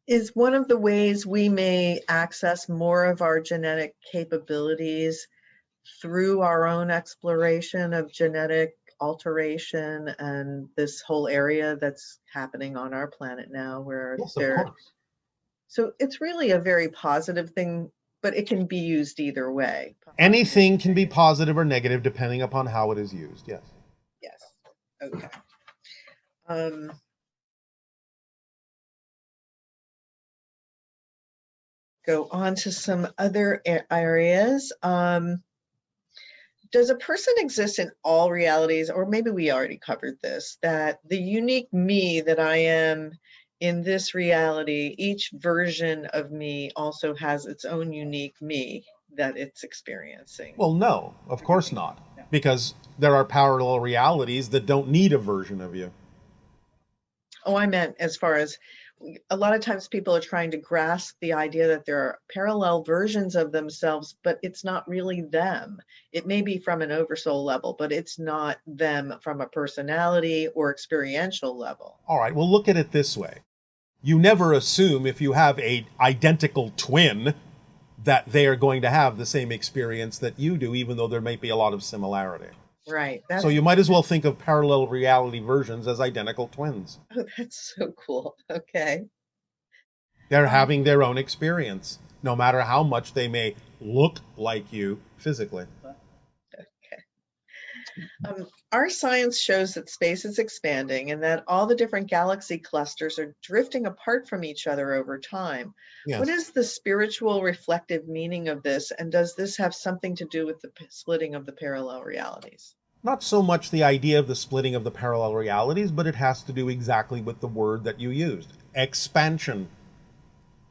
Is one of the ways we may access more of our genetic capabilities through our own exploration of genetic alteration and this whole area that's happening on our planet now, where Yes, of course. so it's really a very positive thing, but it can be used either way. Positive Anything or can be negative. positive or negative depending upon how it is used. Yes. Yes. Okay. Um, go on to some other areas. Does a person exist in all realities, or maybe we already covered this, that the unique me that I am in this reality, each version of me also has its own unique me that it's experiencing? Well, no, of course not. Because there are parallel realities that don't need a version of you. Oh, I meant as far as a lot of times people are trying to grasp the idea that there are parallel versions of themselves, but it's not really them. It may be from an oversoul level, but it's not them from a personality or experiential level. All right, well, look at it this way. You never assume if you have a identical twin that they are going to have the same experience that you do, even though there might be a lot of similarity. Right. So you might as well think of parallel reality versions as identical twins. Oh, that's so cool. Okay. They're having their own experience, no matter how much they may look like you physically. Okay. Our science shows that space is expanding and that all the different galaxy clusters are drifting apart from each other over time. What Yes. is the spiritual reflective meaning of this, and does this have something to do with the splitting of the parallel realities? Not so much the idea of the splitting of the parallel realities, but it has to do exactly with the word that you used, expansion.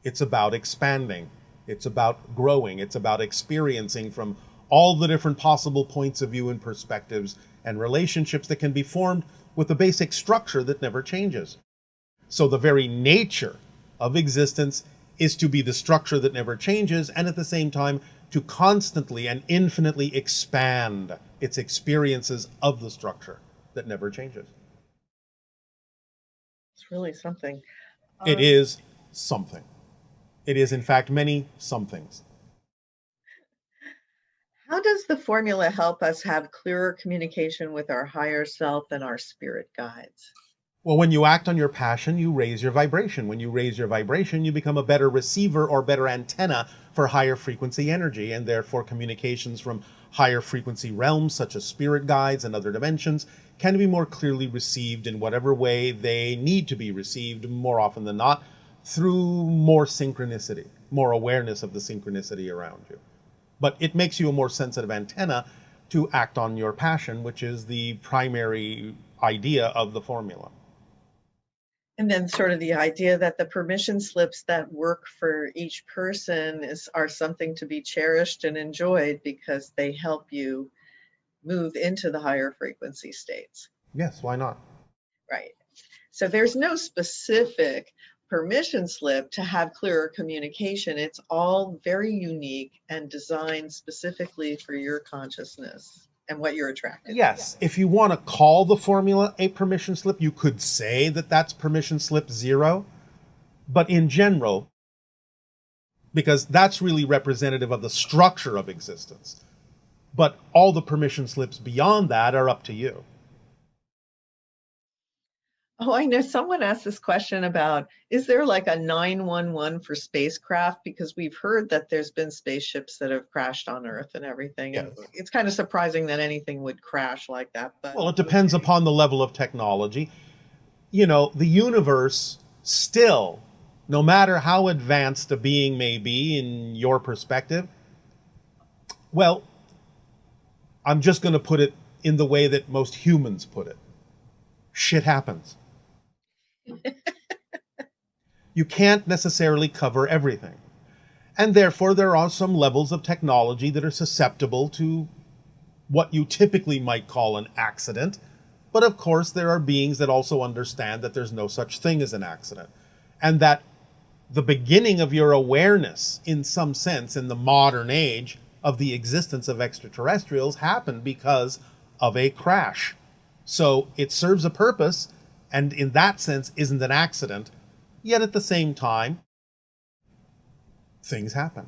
It's about expanding. It's about growing. It's about experiencing from all the different possible points of view and perspectives and relationships that can be formed with a basic structure that never changes. So the very nature of existence is to be the structure that never changes, and at the same time to constantly and infinitely expand its experiences of the structure that never changes. It's really something. It is something. It is, in fact, many somethings. How does the formula help us have clearer communication with our higher self and our spirit guides? Well, when you act on your passion, you raise your vibration. When you raise your vibration, you become a better receiver or better antenna for higher frequency energy, and therefore communications from higher frequency realms, such as spirit guides and other dimensions, can be more clearly received in whatever way they need to be received, more often than not, through more synchronicity, more awareness of the synchronicity around you. But it makes you a more sensitive antenna to act on your passion, which is the primary idea of the formula. And then sort of the idea that the permission slips that work for each person are something to be cherished and enjoyed because they help you move into the higher frequency states. Yes, why not? Right. So there's no specific permission slip to have clearer communication. It's all very unique and designed specifically for your consciousness and what you're attracted to. Yes, if you want to call the formula a permission slip, you could say that that's permission slip 0. But in general, because that's really representative of the structure of existence. But all the permission slips beyond that are up to you. Oh, I know someone asked this question about, is there like a 911 for spacecraft? Because we've heard that there's been spaceships that have crashed on Earth and everything. And Yes. it's kind of surprising that anything would crash like that. But Well, it depends upon the level of technology. You know, the universe still, no matter how advanced a being may be in your perspective, well, I'm just going to put it in the way that most humans put it. Shit happens. You can't necessarily cover everything. And therefore, there are some levels of technology that are susceptible to what you typically might call an accident. But of course, there are beings that also understand that there's no such thing as an accident. And that the beginning of your awareness, in some sense, in the modern age, of the existence of extraterrestrials happened because of a crash. So it serves a purpose, and in that sense isn't an accident, yet at the same time, things happen.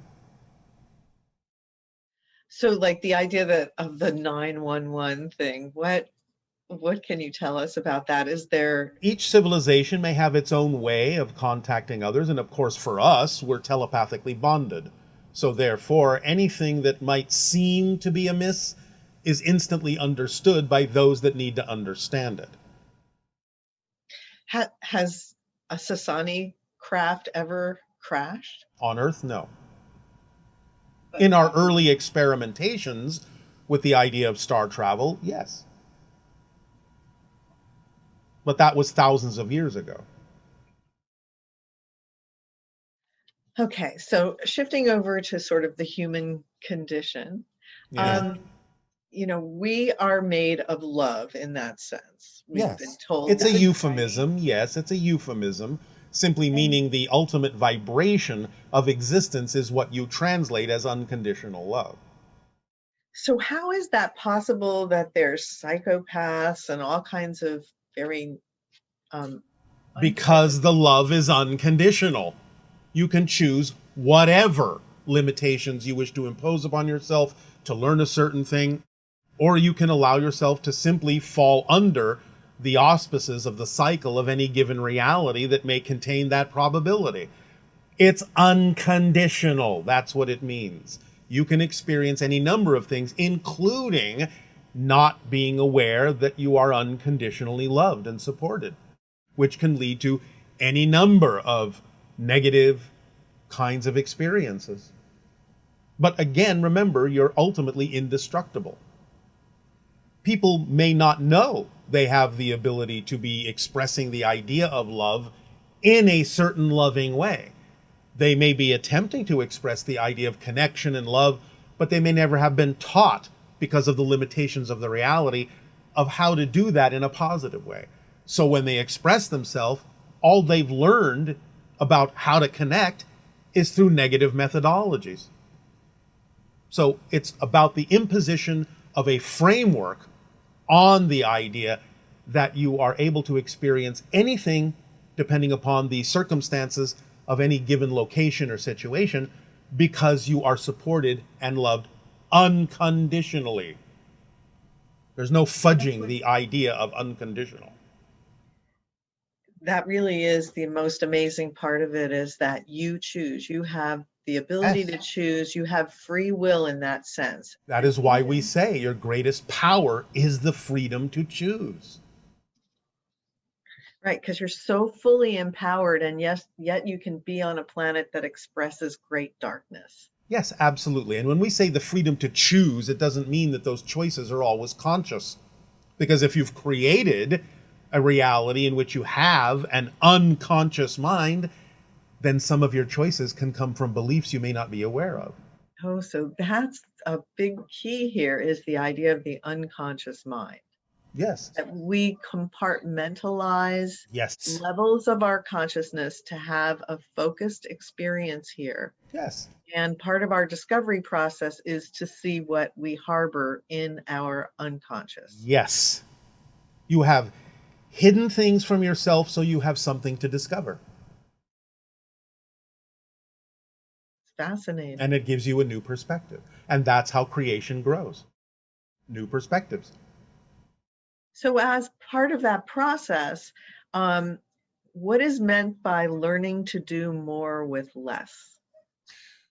So like the idea that of the 911 thing, what can you tell us about that? Is there Each civilization may have its own way of contacting others, and of course, for us, we're telepathically bonded. So, therefore, anything that might seem to be amiss is instantly understood by those that need to understand it. has a Sasani craft ever crashed? On Earth, no. But In our early experimentations with the idea of star travel, yes. But that was thousands of years ago. okay, so shifting over to sort of the human condition, Yeah. we are made of love in that sense. We've been Yes. told It's a that at tiny. euphemism. Yes, it's a euphemism, simply meaning the ultimate vibration of existence is what you translate as unconditional love. So how is that possible that there's psychopaths and all kinds of very um, Because unpleasant? the love is unconditional. You can choose whatever limitations you wish to impose upon yourself to learn a certain thing, or you can allow yourself to simply fall under the auspices of the cycle of any given reality that may contain that probability. It's unconditional. That's what it means. You can experience any number of things, including not being aware that you are unconditionally loved and supported, which can lead to any number of negative kinds of experiences. But again, remember, you're ultimately indestructible. People may not know they have the ability to be expressing the idea of love in a certain loving way. They may be attempting to express the idea of connection and love, but they may never have been taught, because of the limitations of the reality, of how to do that in a positive way. So when they express themselves, all they've learned about how to connect is through negative methodologies. So it's about the imposition of a framework on the idea that you are able to experience anything depending upon the circumstances of any given location or situation, because you are supported and loved unconditionally. There's no fudging the idea of unconditional. That really is the most amazing part of it, is that you choose. You have the ability Yes. to choose. You have free will in that sense. That And is why we say your greatest power is the freedom to choose. right, because you're so fully empowered, and yes, yet you can be on a planet that expresses great darkness. Yes, absolutely. And when we say the freedom to choose, it doesn't mean that those choices are always conscious. Because if you've created a reality in which you have an unconscious mind, then some of your choices can come from beliefs you may not be aware of. Oh, so that's a big key here, is the idea of the unconscious mind. Yes. That we compartmentalize Yes. levels of our consciousness to have a focused experience here. Yes. And part of our discovery process is to see what we harbor in our unconscious. Yes. You have hidden things from yourself, so you have something to discover. It's fascinating. And it gives you a new perspective. And that's how creation grows. New perspectives. So, as part of that process, what is meant by learning to do more with less?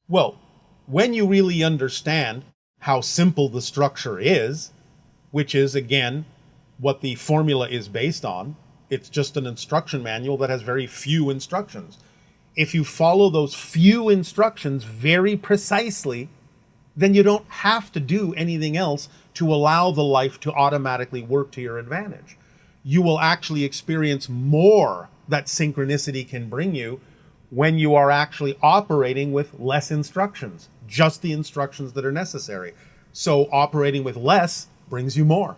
Well, when you really understand how simple the structure is, which is, again, what the formula is based on, it's just an instruction manual that has very few instructions. If you follow those few instructions very precisely, then you don't have to do anything else to allow the life to automatically work to your advantage. You will actually experience more that synchronicity can bring you when you are actually operating with less instructions, just the instructions that are necessary. So operating with less brings you more.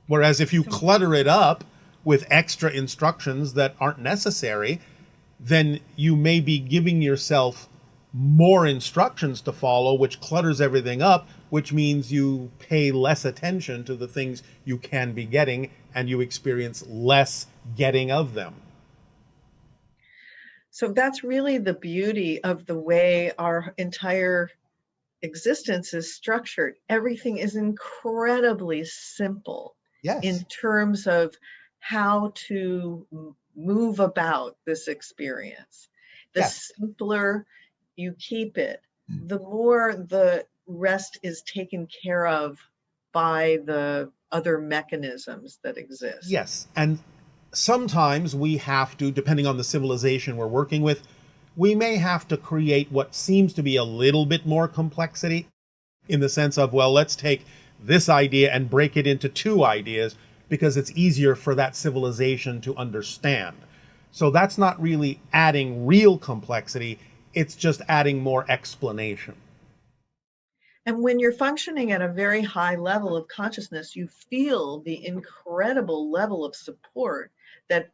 Whereas if you clutter it up with extra instructions that aren't necessary, then you may be giving yourself more instructions to follow, which clutters everything up, which means you pay less attention to the things you can be getting, and you experience less getting of them. So that's really the beauty of the way our entire existence is structured. Everything is incredibly simple Yes. in terms of how to move about this experience. The Yes. simpler you keep it, the more the rest is taken care of by the other mechanisms that exist. Yes. And sometimes we have to, depending on the civilization we're working with, we may have to create what seems to be a little bit more complexity in the sense of, well, let's take this idea and break it into two ideas because it's easier for that civilization to understand. So that's not really adding real complexity, it's just adding more explanation. And when you're functioning at a very high level of consciousness, you feel the incredible level of support that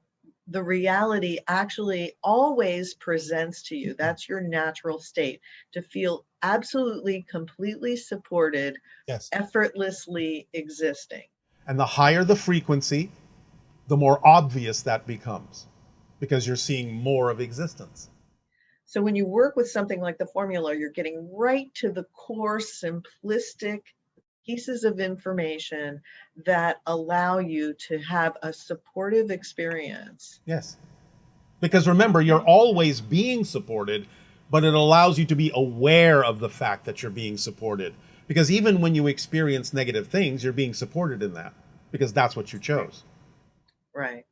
the reality actually always presents to you. That's your natural state, to feel absolutely, completely supported, Yes. effortlessly existing. And the higher the frequency, the more obvious that becomes because you're seeing more of existence. So when you work with something like the formula, you're getting right to the core, simplistic pieces of information that allow you to have a supportive experience. Yes. Because remember, you're always being supported, but it allows you to be aware of the fact that you're being supported. Because even when you experience negative things, you're being supported in that because that's what you chose. Right.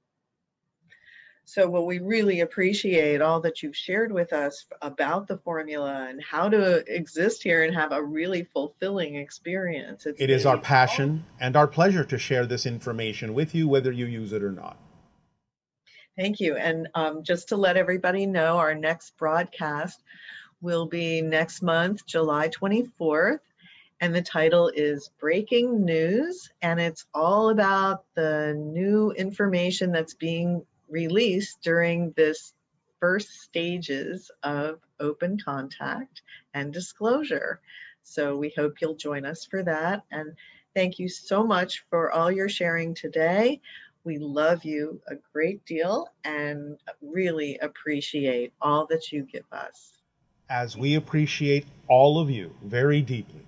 So, well, we really appreciate all that you've shared with us about the formula and how to exist here and have a really fulfilling experience. It's It is our passion and our pleasure to share this information with you, whether you use it or not. Thank you. And just to let everybody know, our next broadcast will be next month, July 24th. And the title is Breaking News. And it's all about the new information that's being released during this first stages of open contact and disclosure. So we hope you'll join us for that. And thank you so much for all your sharing today. We love you a great deal and really appreciate all that you give us. As we appreciate all of you very deeply.